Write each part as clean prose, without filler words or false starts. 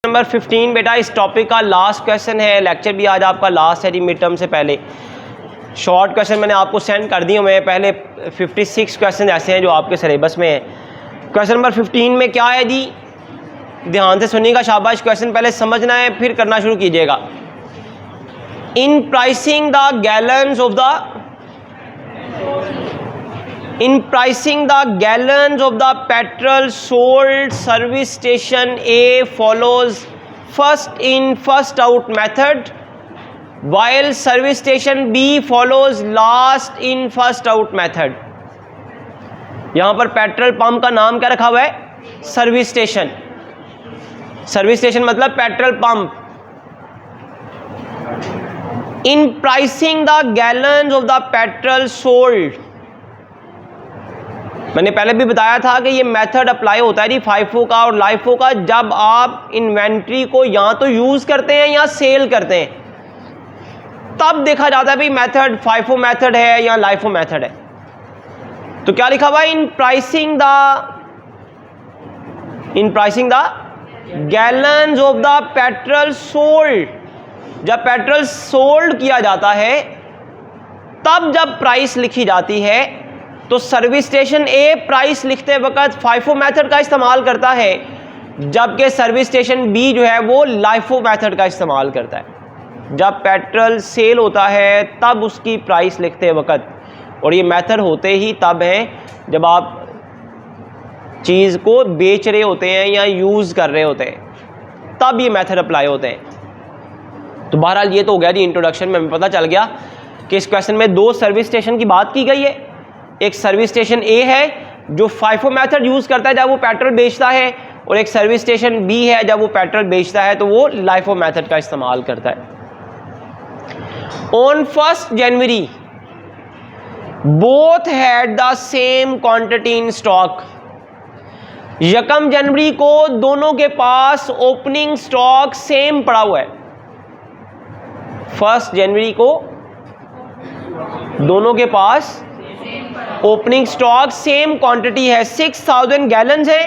Number 15 बेटा इस topic का लास्ट क्वेश्चन है। लेक्चर भी आज आपका लास्ट है जी, मिड टर्म से पहले। शॉर्ट क्वेश्चन मैंने आपको सेंड कर दिए हुए। पहले 56 क्वेश्चन ऐसे हैं जो आपके सिलेबस में है। क्वेश्चन नंबर 15 में क्या है जी, ध्यान से सुनिएगा, शाबाश। क्वेश्चन पहले समझना है फिर करना शुरू कीजिएगा। In pricing the gallons of the petrol sold, service station A follows first in first out method, while service station B follows last in first out method। यहां पर पेट्रोल पंप का नाम क्या रखा हुआ है? Service station. सर्विस स्टेशन मतलब petrol pump. In pricing the gallons of the petrol sold, मैंने पहले भी बताया था कि ये मेथड अप्लाई होता है जी फाइफो का और लाइफो का, जब आप इन्वेंट्री को या तो यूज करते हैं या सेल करते हैं, तब देखा जाता है भाई मेथड फाइफो मेथड है या लाइफो मेथड है। तो क्या लिखा हुआ है? In pricing the gallons of the petrol sold. जब पेट्रोल सोल्ड किया जाता है तब जब प्राइस लिखी जाती है तो सर्विस स्टेशन ए प्राइस लिखते वक्त फाइफो मेथड का इस्तेमाल करता है, जबकि सर्विस स्टेशन बी जो है वो लाइफो मेथड का इस्तेमाल करता है। जब पेट्रोल सेल होता है तब उसकी प्राइस लिखते वक्त, और ये मेथड होते ही तब हैं जब आप चीज़ को बेच रहे होते हैं या यूज़ कर रहे होते हैं, तब ये मेथड अप्लाई होते हैं। तो बहरहाल ये तो हो गया जी इंट्रोडक्शन में। हमें पता चल गया कि इस क्वेश्चन में दो सर्विस स्टेशन की बात की गई है। एक सर्विस स्टेशन ए है जो फाइफो मेथड यूज़ करता है जब वो पेट्रोल बेचता है, और एक सर्विस स्टेशन बी है जब वो पेट्रोल बेचता है तो वो लाइफो मेथड का इस्तेमाल करता है। On 1 January both had the same quantity in stock. 1 जनवरी को दोनों के पास ओपनिंग स्टॉक सेम पड़ा हुआ है। 1 जनवरी को दोनों के पास ओपनिंग स्टॉक सेम क्वांटिटी है, 6000 गैलन्स है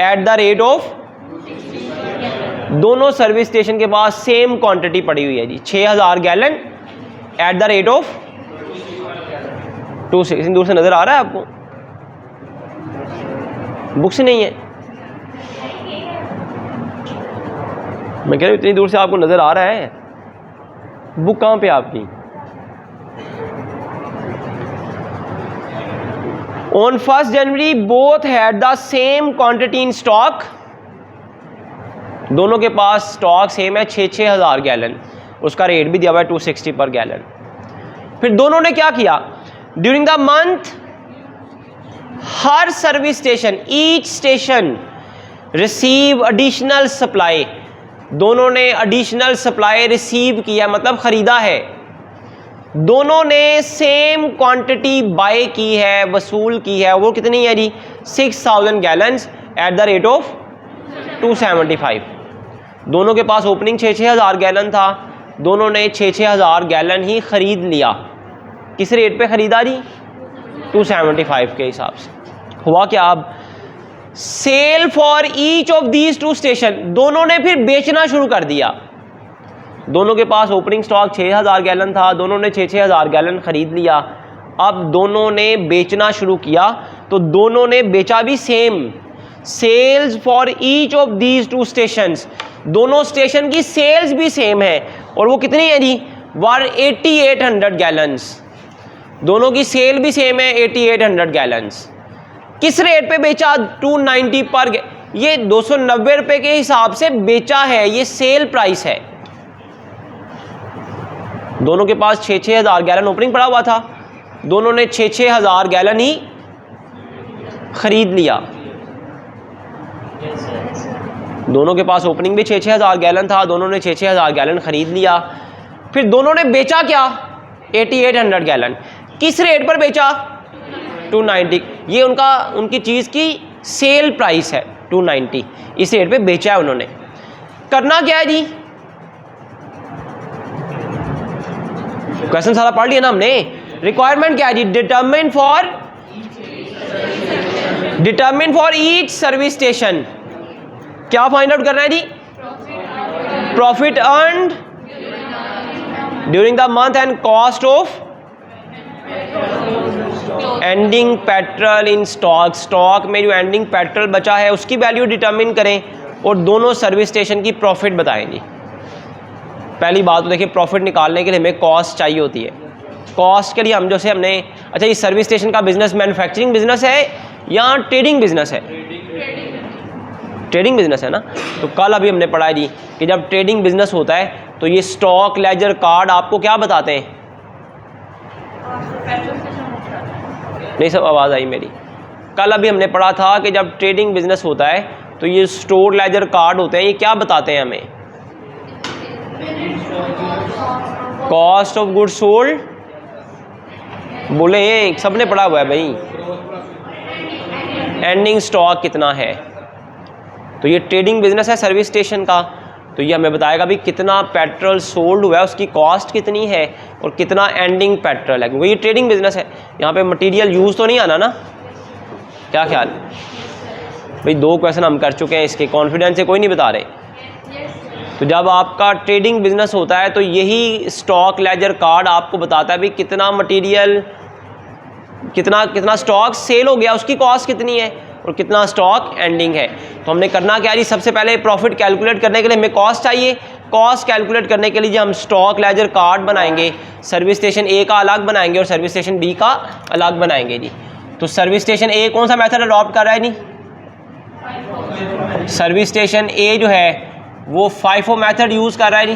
एट द रेट ऑफ, दोनों सर्विस स्टेशन के पास सेम क्वांटिटी पड़ी हुई है जी, 6000 gallon at the rate of 260। दूर से नजर आ रहा है आपको? बुक से नहीं है, मैं कह रहा हूं इतनी दूर से आपको नजर आ रहा है। बुक कहां पे आपकी? On 1 January both had the same quantity in stock, दोनों के पास स्टॉक सेम है 6,000 गैलन, उसका रेट भी दिया हुआ है 260 पर गैलन। फिर दोनों ने क्या किया? During the month her service station, each station receive additional supply, दोनों ने एडिशनल सप्लाई रिसीव किया मतलब खरीदा है। दोनों ने सेम क्वांटिटी बाय की है, वसूल की है। वो कितनी है जी? 6000 gallons at the rate of 275। दोनों के पास ओपनिंग 6,000 गैलन था, दोनों ने 6,000 गैलन ही खरीद लिया। किस रेट पे खरीदा जी? 275 के हिसाब से। हुआ क्या अब? Sale for each of these 2 station, दोनों ने फिर बेचना शुरू कर दिया। दोनों के पास ओपनिंग स्टॉक 6,000 गैलन था, दोनों ने 6,000 गैलन खरीद लिया। अब दोनों ने बेचना शुरू किया तो दोनों ने बेचा भी same. Sales for each of these 2 stations, दोनों स्टेशन की सेल्स भी सेम है, और वो कितनी है जी? 8800 गैलन्स। दोनों की सेल भी सेम है 8800 गैलन्स। किस रेट पे बेचा? 290 पर। ये 290 रुपए के हिसाब से बेचा है, ये सेल प्राइस है। दोनों के पास 6,000 गैलन ओपनिंग पड़ा हुआ था, दोनों ने 6,000 गैलन ही खरीद लिया। दोनों के पास ओपनिंग भी 6,000 गैलन था, दोनों ने 6,000 गैलन खरीद लिया। फिर दोनों ने बेचा क्या? 8800 गैलन। किस रेट पर बेचा? 290। ये उनकी चीज़ की सेल प्राइस है 290, इस रेट पे बेचा है उन्होंने। करना क्या है जी? क्वेश्चन सारा पढ़ लिया ना हमने। रिक्वायरमेंट क्या है जी? Determine for each service station क्या फाइंड आउट करना है जी? Profit earned during the month and cost of ending petrol in stock. Stock में जो एंडिंग पेट्रोल बचा है उसकी वैल्यू डिटरमिन करें और दोनों सर्विस स्टेशन की प्रॉफिट बताएं जी। पहली बात तो देखिए, प्रॉफिट निकालने के लिए हमें कॉस्ट चाहिए होती है। कॉस्ट के लिए हम जैसे हमने, अच्छा ये सर्विस स्टेशन का बिजनेस मैन्युफैक्चरिंग बिजनेस है या ट्रेडिंग बिजनेस है? ट्रेडिंग बिजनेस है ना। तो कल अभी हमने पढ़ा है जी कि जब ट्रेडिंग बिजनेस होता है तो ये स्टॉक लेजर कार्ड आपको क्या बताते हैं? नहीं सब आवाज़ आई मेरी। कल अभी हमने पढ़ा था कि जब ट्रेडिंग बिजनेस होता है तो ये स्टोर लेजर कार्ड होते हैं, ये क्या बताते हैं हमें? कॉस्ट ऑफ गुड्स सोल्ड, बोले सबने पढ़ा हुआ है भाई। एंडिंग स्टॉक कितना है, तो ये ट्रेडिंग बिजनेस है सर्विस स्टेशन का, तो ये हमें बताएगा भी कितना पेट्रोल सोल्ड हुआ है, उसकी कॉस्ट कितनी है और कितना एंडिंग पेट्रोल है, क्योंकि ये ट्रेडिंग बिजनेस है। यहाँ पे मटेरियल यूज़ तो नहीं आना ना, क्या ख्याल भाई? 2 क्वेश्चन हम कर चुके हैं इसके, कॉन्फिडेंस से कोई नहीं बता रहे। तो जब आपका ट्रेडिंग बिजनेस होता है तो यही स्टॉक लेजर कार्ड आपको बताता है भी कितना मटेरियल, कितना स्टॉक सेल हो गया, उसकी कॉस्ट कितनी है और कितना स्टॉक एंडिंग है। तो हमने करना क्या जी, सबसे पहले प्रॉफिट कैलकुलेट करने के लिए हमें कॉस्ट चाहिए। कॉस्ट कैलकुलेट करने के लिए हम स्टॉक लेजर कार्ड बनाएंगे, सर्विस स्टेशन ए का अलग बनाएंगे और सर्विस स्टेशन बी का अलग बनाएंगे जी। तो सर्विस स्टेशन ए कौन सा मेथड अडॉप्ट कर रहा है जी? सर्विस स्टेशन ए जो है वो FIFO मेथड यूज़ कर रहा है जी।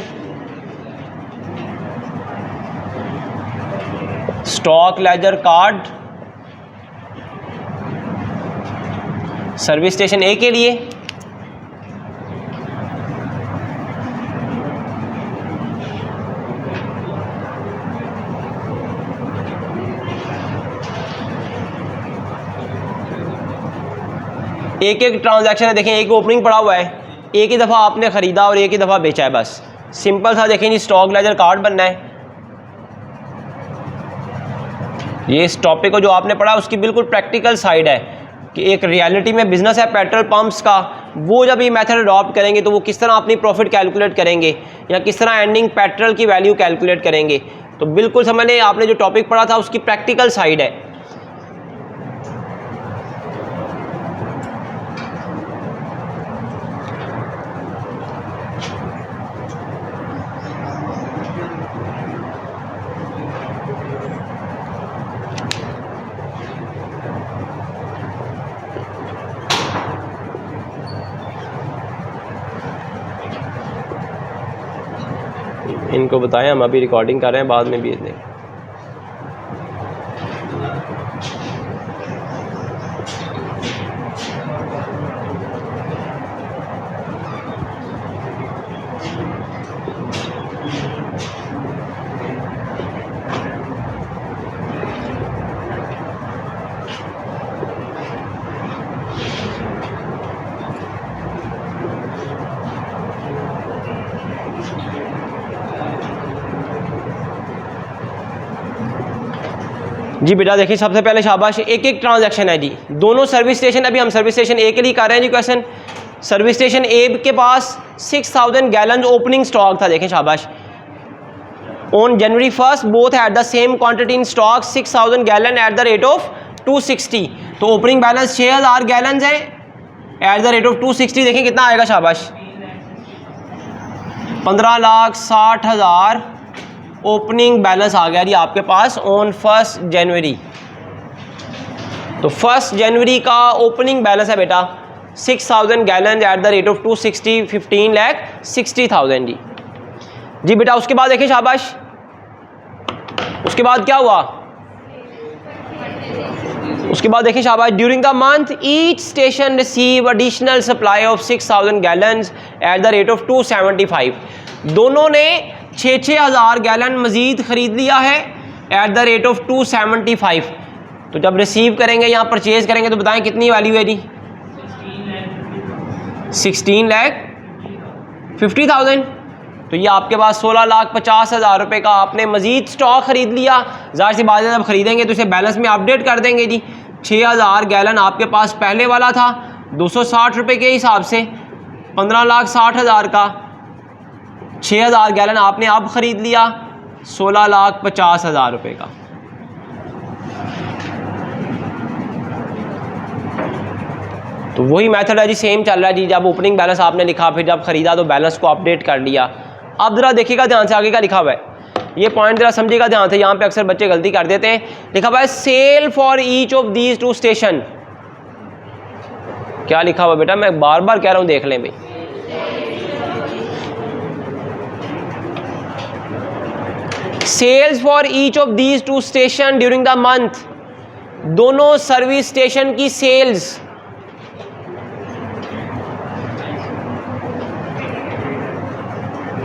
Stock ledger card service station A के लिए, एक एक ट्रांजैक्शन है, देखें एक ओपनिंग पड़ा हुआ है, एक ही दफ़ा आपने ख़रीदा और एक ही दफ़ा बेचा है, बस सिंपल सा। देखें जी स्टॉक लेजर कार्ड बनना है। ये इस टॉपिक को जो आपने पढ़ा उसकी बिल्कुल प्रैक्टिकल साइड है कि एक रियलिटी में बिजनेस है पेट्रोल पंप्स का, वो जब ये मेथड अडॉप्ट करेंगे तो वो किस तरह अपनी प्रॉफिट कैलकुलेट करेंगे या किस तरह एंडिंग पेट्रोल की वैल्यू कैलकुलेट करेंगे। तो बिल्कुल समझ लें, आपने जो टॉपिक पढ़ा था उसकी प्रैक्टिकल साइड है। इनको बताएं हम अभी रिकॉर्डिंग कर रहे हैं, बाद में भेज दें। जी बेटा देखिए, सबसे पहले शाबाश, एक एक ट्रांजैक्शन है जी, दोनों सर्विस स्टेशन, अभी हम सर्विस स्टेशन ए के लिए कर रहे हैं जी क्वेश्चन। सर्विस स्टेशन ए के पास 6000 गैलन ओपनिंग स्टॉक था, देखें शाबाश। On January 1 both had the same quantity in stock 6000 gallon at the rate of 260। तो ओपनिंग बैलेंस 6000 गैलन है एट द रेट ऑफ 260, देखें कितना आएगा शाबाश, 15,60,000 ओपनिंग बैलेंस आ गया जी आपके पास ऑन 1 जनवरी। तो 1 जनवरी का ओपनिंग बैलेंस है बेटा 6000 gallon at the rate of 260, 15,60,000 जी। जी बेटा उसके बाद देखिए शाबाश, उसके बाद क्या हुआ, उसके बाद देखिए शाबाश, during the month each station receive additional supply of 6000 gallons at the rate of 275। दोनों ने 6,000 गैलन मजीद ख़रीद लिया है एट द रेट ऑफ 275। तो जब रिसीव करेंगे यहाँ परचेज करेंगे तो बताएं कितनी वैल्यू है जी, 16,50,000। तो ये आपके पास 16,50,000 रुपये का आपने मजीद स्टॉक ख़रीद लिया। ज़ाहिर सी बात है जब ख़रीदेंगे तो इसे बैलेंस में अपडेट कर देंगे जी। 6,000 गैलन आपके पास पहले वाला था 260 रुपये के हिसाब से, 15,60,000 का 6,000 गैलन आपने अब ख़रीद लिया 16,50,000 रुपये का। तो वही मेथड है जी, सेम चल रहा है जी। जब ओपनिंग बैलेंस आपने लिखा, फिर जब ख़रीदा तो बैलेंस को अपडेट कर लिया। अब ज़रा देखिएगा ध्यान से, आगे का लिखा हुआ है, ये पॉइंट ज़रा समझिएगा ध्यान से, यहाँ पे अक्सर बच्चे गलती कर देते हैं। लिखा हुआ है sale for each of these 2 station. क्या लिखा हुआ बेटा, मैं बार बार कह रहा हूँ, देख लें भाई। Sales for each of these 2 station during the month, दोनों सर्विस स्टेशन की सेल्स।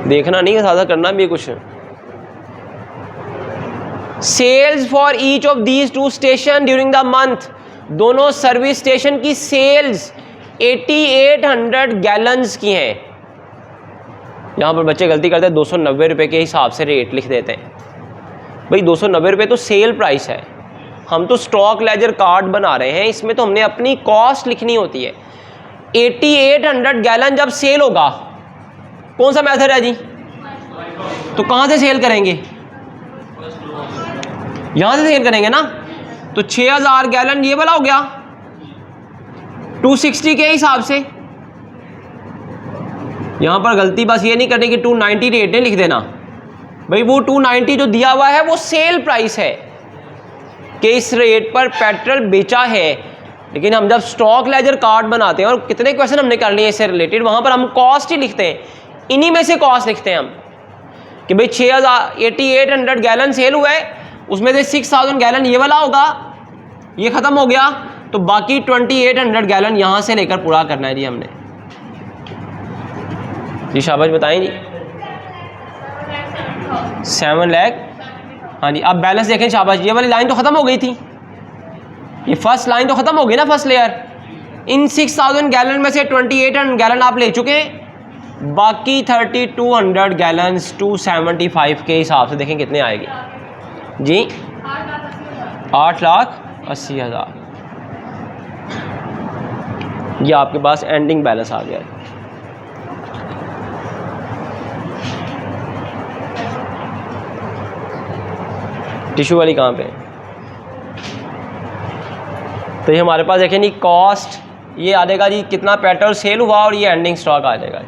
देखना नहीं है, सादा करना भी कुछ। Sales for each of these 2 station during the month, दोनों सर्विस स्टेशन की सेल्स 8800 गैलन्स की हैं। यहाँ पर बच्चे गलती करते हैं, 290 रुपये के हिसाब से रेट लिख देते हैं। भाई 290 रुपये तो सेल प्राइस है, हम तो स्टॉक लेजर कार्ड बना रहे हैं, इसमें तो हमने अपनी कॉस्ट लिखनी होती है। 8800 गैलन जब सेल होगा, कौन सा मेथड है जी, तो कहाँ से सेल करेंगे, यहाँ से सेल करेंगे ना। तो 6000 गैलन ये वाला हो गया 260 के हिसाब से। यहाँ पर गलती बस ये नहीं करनी कि 290 रेट नहीं लिख देना भाई, वो 290 जो दिया हुआ है वो सेल प्राइस है कि इस रेट पर पेट्रोल बेचा है। लेकिन हम जब स्टॉक लेजर कार्ड बनाते हैं, और कितने क्वेश्चन हमने कर लिए इससे रिलेटेड, वहाँ पर हम कॉस्ट ही लिखते हैं, इन्हीं में से कॉस्ट लिखते हैं हम कि भाई 8800 गैलन सेल हुआ है, उसमें से 6000 गैलन ये वाला होगा, ये ख़त्म हो गया, तो बाकी 2800 गैलन यहाँ से लेकर पूरा करना है जी हमने। जी शाबाश बताएं जी, 7 लाख। हाँ जी, अब बैलेंस देखें शाबाश, ये वाली लाइन तो ख़त्म हो गई थी, ये फर्स्ट लाइन तो ख़त्म हो गई ना, फर्स्ट लेयर। इन 6000 गैलन में से 2800 गैलन आप ले चुके हैं, बाकी 3200 गैलन्स 275 के हिसाब से देखें कितने आएगी जी, 8,80,000। ये आपके पास एंडिंग बैलेंस आ गया है। टिश्यू वाली कहाँ पे, तो ये हमारे पास देखें जी कॉस्ट, ये आ जाएगा जी कितना पेट्रोल सेल हुआ, और ये एंडिंग स्टॉक आ जाएगा।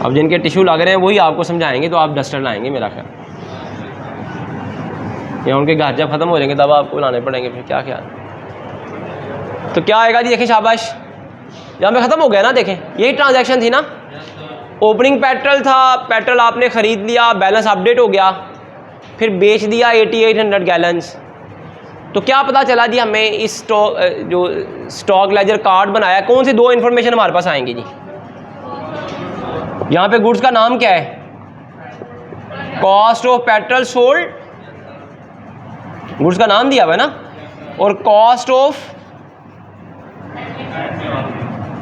अब जिनके टिश्यू लग रहे हैं वही आपको समझाएंगे, तो आप डस्टर लाएंगे मेरा ख्याल, या उनके घर जब ख़त्म हो जाएंगे तब आपको लाने पड़ेंगे, फिर क्या ख्याल। तो क्या आएगा जी, देखें शाबाश, यहाँ पे ख़त्म हो गया ना, देखें यही ट्रांजैक्शन थी ना। ओपनिंग पेट्रोल था, पेट्रोल आपने ख़रीद लिया, बैलेंस अपडेट हो गया, फिर बेच दिया 8800 गैलन्स। तो क्या पता चला जी हमें इस जो स्टॉक लेजर कार्ड बनाया, कौन सी 2 इन्फॉर्मेशन हमारे पास आएंगी जी। यहाँ पे गुड्स का नाम क्या है, cost of petrol sold, goods का नाम दिया हुआ है ना, और कॉस्ट ऑफ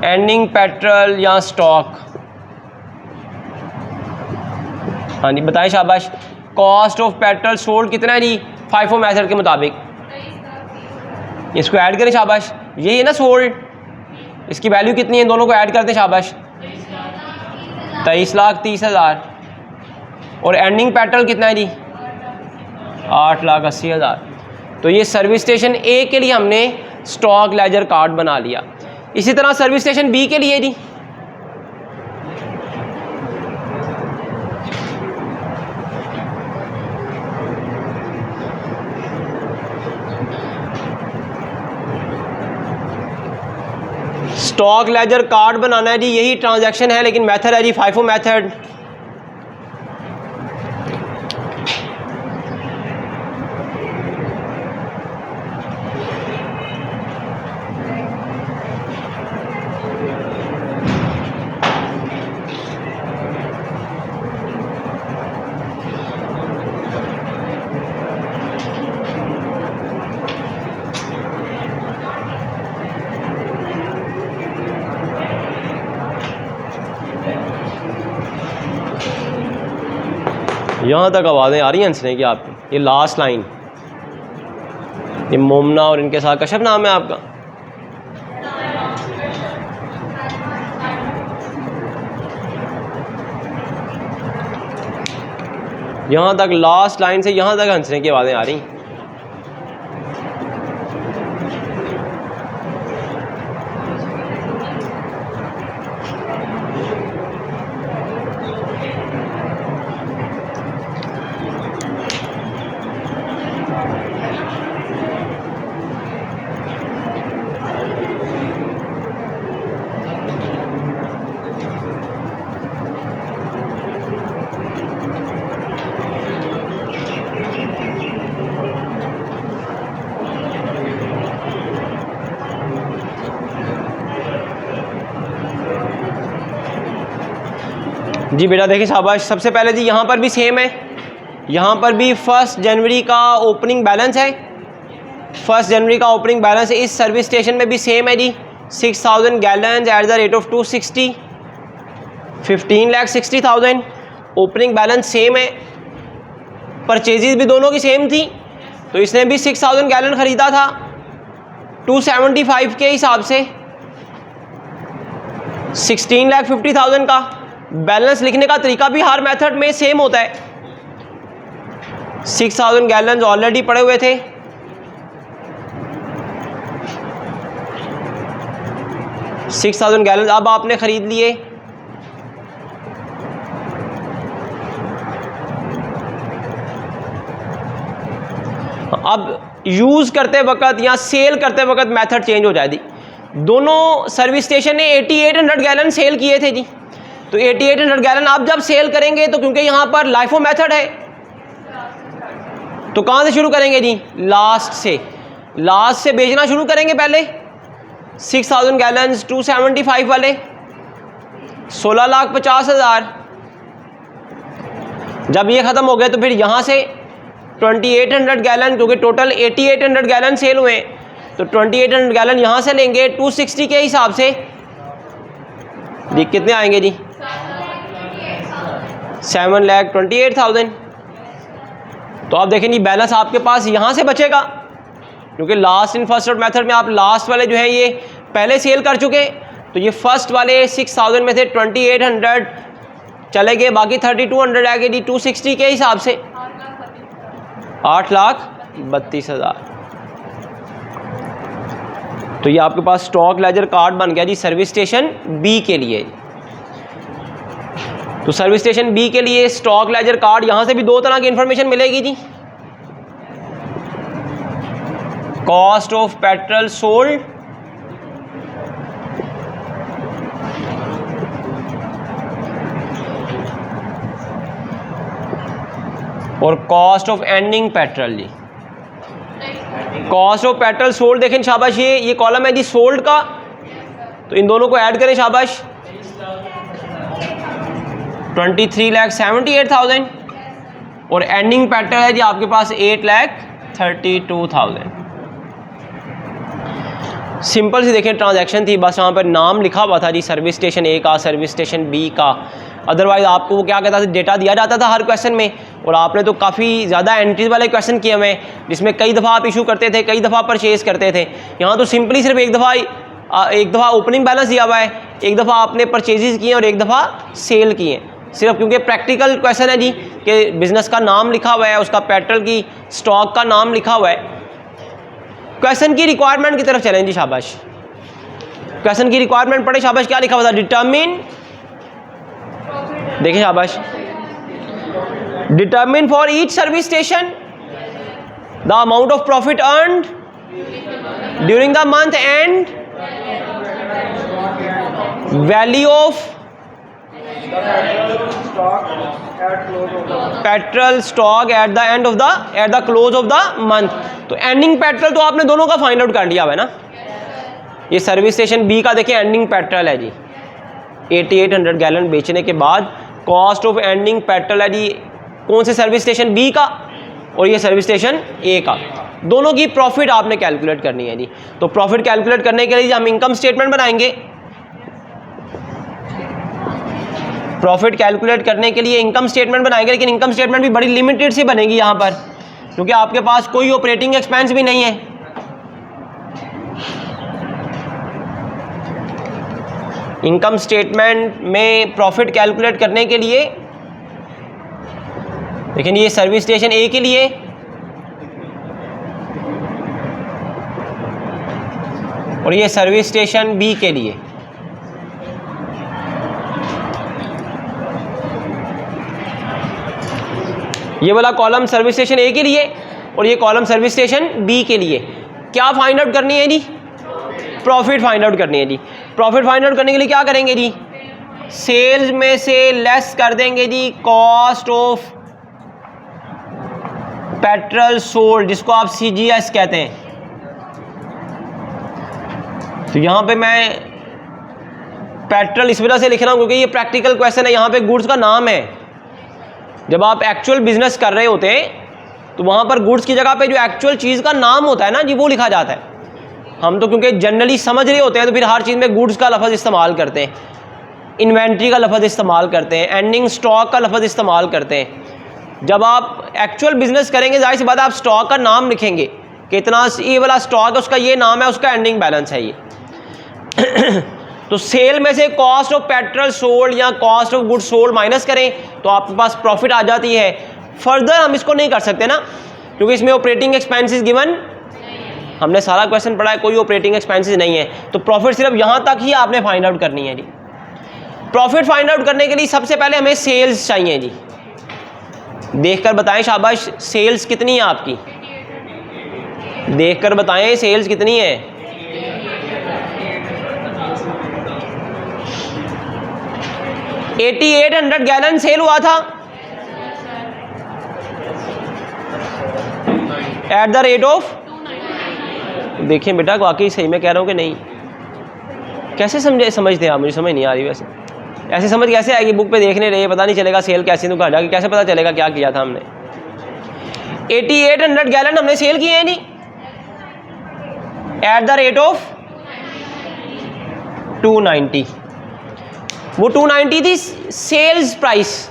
एंडिंग पेट्रोल या स्टॉक। हाँ जी बताएं शाबाश, कॉस्ट ऑफ पेट्रोल सोल्ड कितना है जी, FIFO मेथड के मुताबिक, इसको ऐड करें शाबाश, यही है ना सोल्ड, इसकी वैल्यू कितनी है, दोनों को ऐड करते हैं शाबाश, 23,30,000, और एंडिंग पेट्रोल कितना है जी, 8,80,000। तो ये सर्विस स्टेशन ए के लिए हमने स्टॉक लेजर कार्ड बना लिया। इसी तरह सर्विस स्टेशन बी के लिए जी, स्टॉक लेजर कार्ड बनाना है जी, यही ट्रांजैक्शन है, लेकिन मेथड है जी FIFO मेथड। यहाँ तक आवाज़ें आ रही हैं हंसने की आपकी, ये लास्ट लाइन, ये मोमना और इनके साथ कश्यप नाम है आपका। यहाँ तक लास्ट लाइन से यहाँ तक हंसने की आवाज़ें आ रही। जी बेटा देखिए शाबाश। सबसे पहले जी यहाँ पर भी सेम है, यहाँ पर भी 1 जनवरी का ओपनिंग बैलेंस है। 1 जनवरी का ओपनिंग बैलेंस इस सर्विस स्टेशन में भी सेम है जी, 6000 gallon at the rate of 260, 15,60,000 opening balance same है। परचेजेज भी दोनों की सेम थी, तो इसने भी 6000 गैलन ख़रीदा था 275 के हिसाब से, 16,50,000 का। बैलेंस लिखने का तरीका भी हर मेथड में सेम होता है। 6000 गैलन ऑलरेडी पड़े हुए थे, गैलन अब आपने ख़रीद लिए। अब यूज़ करते वक्त या सेल करते वक्त मेथड चेंज हो जाएगी। दोनों सर्विस स्टेशन ने 8800 गैलन सेल किए थे जी, तो 8800 गैलन आप जब सेल करेंगे तो क्योंकि यहाँ पर लाइफो मेथड है, तो कहाँ से शुरू करेंगे जी? लास्ट से बेचना शुरू करेंगे। पहले 6000 गैलन 275 वाले 16,50,000। जब ये ख़त्म हो गए तो फिर यहाँ से 2800 गैलन, क्योंकि टोटल 8800 गैलन सेल हुए, तो 2800 गैलन यहाँ से लेंगे 260 के हिसाब से। जी कितने आएंगे जी? 7,28,000। तो आप देखें जी बैलेंस आपके पास यहाँ से बचेगा, क्योंकि last in first out method में आप लास्ट वाले जो है ये पहले सेल कर चुके, तो ये फर्स्ट वाले 6000 में से 2800 चले गए, बाकी 3200 आ गए जी 260 के हिसाब से, 8,32,000। तो ये आपके पास स्टॉक लेजर कार्ड बन गया जी सर्विस स्टेशन बी के लिए। तो सर्विस स्टेशन बी के लिए स्टॉक लेजर कार्ड, यहाँ से भी दो तरह की इंफॉर्मेशन मिलेगी जी। कॉस्ट ऑफ पेट्रोल सोल्ड और कॉस्ट ऑफ एंडिंग पेट्रोल जी। कॉस्ट ऑफ पेट्रोल सोल्ड देखें शाबाश, ये कॉलम है जी सोल्ड का, तो इन दोनों को ऐड करें शाबाश, 23,78,000 और एंडिंग पेट्रोल है जी आपके पास 8,32,000। सिंपल सी देखें ट्रांजैक्शन थी, बस वहाँ पर नाम लिखा हुआ था जी सर्विस स्टेशन ए का, सर्विस स्टेशन बी का। अदरवाइज़ आपको वो क्या कहता था, डेटा दिया जाता था हर क्वेश्चन में, और आपने तो काफ़ी ज़्यादा एंट्रीज वाले क्वेश्चन किए हुए हैं, जिसमें कई दफ़ा आप इशू करते थे, कई दफ़ा परचेज़ करते थे। यहाँ तो सिंपली सिर्फ एक दफ़ा ओपनिंग बैलेंस दिया हुआ है, एक दफ़ा आपने परचेजेज किए और एक दफ़ा सेल किए, सिर्फ क्योंकि प्रैक्टिकल क्वेश्चन है जी कि बिज़नेस का नाम लिखा हुआ है, उसका पेट्रोल की स्टॉक का नाम लिखा हुआ है। क्वेश्चन की रिक्वायरमेंट की तरफ चलें जी शाबाश। क्वेश्चन की रिक्वायरमेंट पढ़े शाबाश, क्या लिखा हुआ था? डिटरमिन, देखिए शाबाश, determine for each service station the amount of profit earned during the month and value of petrol stock at the end of eight the close of the month. तो एंडिंग पेट्रोल तो आपने दोनों का find out कर लिया है ना। ये सर्विस स्टेशन बी का देखिए एंडिंग पेट्रोल है जी 8800 गैलन बेचने के बाद कॉस्ट ऑफ एंडिंग पेट्रोल है जी कौन से सर्विस स्टेशन बी का और ये सर्विस स्टेशन ए का, दोनों की प्रॉफिट आपने कैलकुलेट करनी है जी। तो प्रॉफिट कैलकुलेट करने के लिए हम इनकम स्टेटमेंट बनाएंगे। प्रॉफिट कैलकुलेट करने के लिए इनकम स्टेटमेंट बनाएंगे, लेकिन इनकम स्टेटमेंट भी बड़ी लिमिटेड सी बनेगी यहाँ पर, क्योंकि आपके पास कोई ऑपरेटिंग एक्सपेंस भी नहीं है। इनकम स्टेटमेंट में प्रॉफिट कैलकुलेट करने के लिए लेकिन ये सर्विस स्टेशन ए के लिए, और ये सर्विस स्टेशन बी के लिए। ये वाला कॉलम सर्विस स्टेशन ए के लिए और ये कॉलम सर्विस स्टेशन बी के लिए। क्या फाइंड आउट करनी है जी? प्रॉफिट फाइंड आउट करनी है जी। प्रॉफिट फाइंड आउट करने के लिए क्या करेंगे जी? सेल्स में से लेस कर देंगे जी कॉस्ट ऑफ पेट्रोल सोल्ड, जिसको आप CGS कहते हैं। तो यहां पे मैं पेट्रोल इस वजह से लिख रहा हूं क्योंकि ये प्रैक्टिकल क्वेश्चन है। यहां पे गुड्स का नाम है। जब आप एक्चुअल बिजनेस कर रहे होते हैं तो वहां पर गुड्स की जगह पे जो एक्चुअल चीज़ का नाम होता है ना जी, वो लिखा जाता है। हम तो क्योंकि जनरली समझ रहे होते हैं तो फिर हर चीज़ में गुड्स का लफ्ज़ इस्तेमाल करते हैं, इन्वेंट्री का लफ्ज़ इस्तेमाल करते हैं, एंडिंग स्टॉक का लफ्ज़ इस्तेमाल करते हैं। जब आप एक्चुअल बिजनेस करेंगे जाहिर सी बात है आप स्टॉक का नाम लिखेंगे कि इतना ये वाला स्टॉक है, उसका ये नाम है, उसका एंडिंग बैलेंस है ये। तो सेल में से कॉस्ट ऑफ पेट्रोल सोल्ड या cost of goods sold minus करें तो आपके पास प्रॉफिट आ जाती है। फर्दर हम इसको नहीं कर सकते ना, क्योंकि इसमें ऑपरेटिंग एक्सपेंसेस गिवन, हमने सारा क्वेश्चन पढ़ा है, कोई ऑपरेटिंग एक्सपेंसेस नहीं है। तो प्रॉफिट सिर्फ यहाँ तक ही आपने फाइंड आउट करनी है जी। प्रॉफिट फाइंड आउट करने के लिए सबसे पहले हमें सेल्स चाहिए जी। देखकर बताएं शाबाश, सेल्स कितनी है आपकी? देखकर बताएं सेल्स कितनी है? 8800 गैलन सेल हुआ था एट द रेट ऑफ, देखिए बेटा वाकई सही मैं कह रहा हूँ कि नहीं? कैसे समझते हैं आप? मुझे समझ नहीं आ रही। वैसे ऐसे समझ कैसे आएगी? बुक पे देखने रहे पता नहीं चलेगा सेल कैसे, तो कहा जाके कैसे पता चलेगा क्या किया था हमने? 8800 गैलन हमने सेल किए हैं जी एट द रेट ऑफ 290। वो 290 थी सेल्स प्राइस।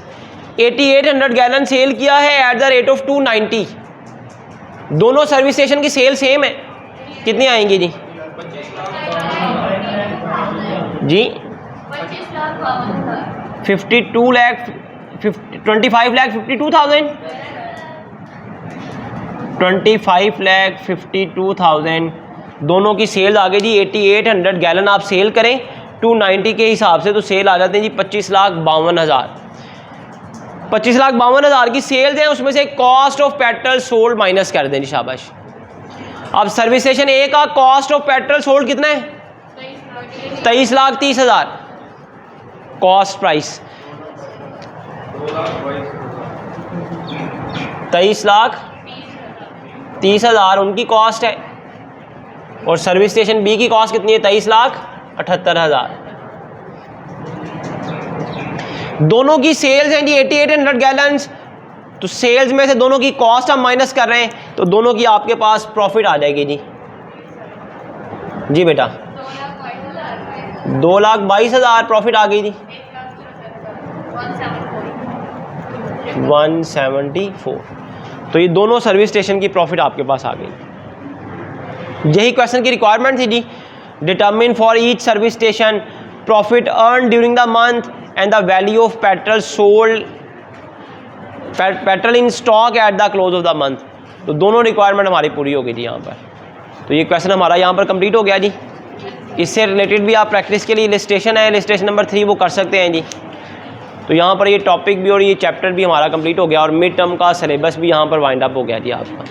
8800 गैलन सेल किया है एट द रेट ऑफ 290। दोनों सर्विस स्टेशन की सेल सेम है। कितनी आएंगी जी? 52 लाख 25 लाख 52,000 25 लाख 52,000 दोनों की सेल आ गई जी। 8800 गैलन आप सेल करें 290 के हिसाब से तो सेल आ जाते हैं जी 25,52,000। 25,52,000 की सेल्स हैं, उसमें से cost of petrol sold minus कर दें जी। शाबाश। अब सर्विस स्टेशन ए का कॉस्ट ऑफ पेट्रोल सोल्ड कितना है? 23,30,000 कॉस्ट प्राइस। 23,30,000 उनकी कॉस्ट है और सर्विस स्टेशन बी की कॉस्ट कितनी है? 23,78,000। दोनों की सेल्स हैं जी 8800 गैलन्स। तो सेल्स में से दोनों की कॉस्ट हम माइनस कर रहे हैं तो दोनों की आपके पास प्रॉफिट आ जाएगी जी। जी बेटा 2,22,000 प्रॉफिट आ गई जी। 174। तो ये दोनों सर्विस स्टेशन की प्रॉफिट आपके पास आ गई। यही क्वेश्चन की रिक्वायरमेंट थी जी। Determine for each service station profit earn during the month and the value of petrol sold petrol in stock at the close of the month. तो दोनों रिक्वायरमेंट हमारी पूरी हो गई थी यहाँ पर। तो ये क्वेश्चन हमारा यहाँ पर कंप्लीट हो गया जी। इससे रिलेटेड भी आप प्रैक्टिस के लिए इलस्ट्रेशन है, इलस्ट्रेशन नंबर 3 वो कर सकते हैं जी। तो यहाँ पर ये टॉपिक भी और ये चैप्टर भी हमारा कंप्लीट हो गया और मिड टर्म का सिलेबस भी यहाँ पर वाइंड अप हो गया जी आपका।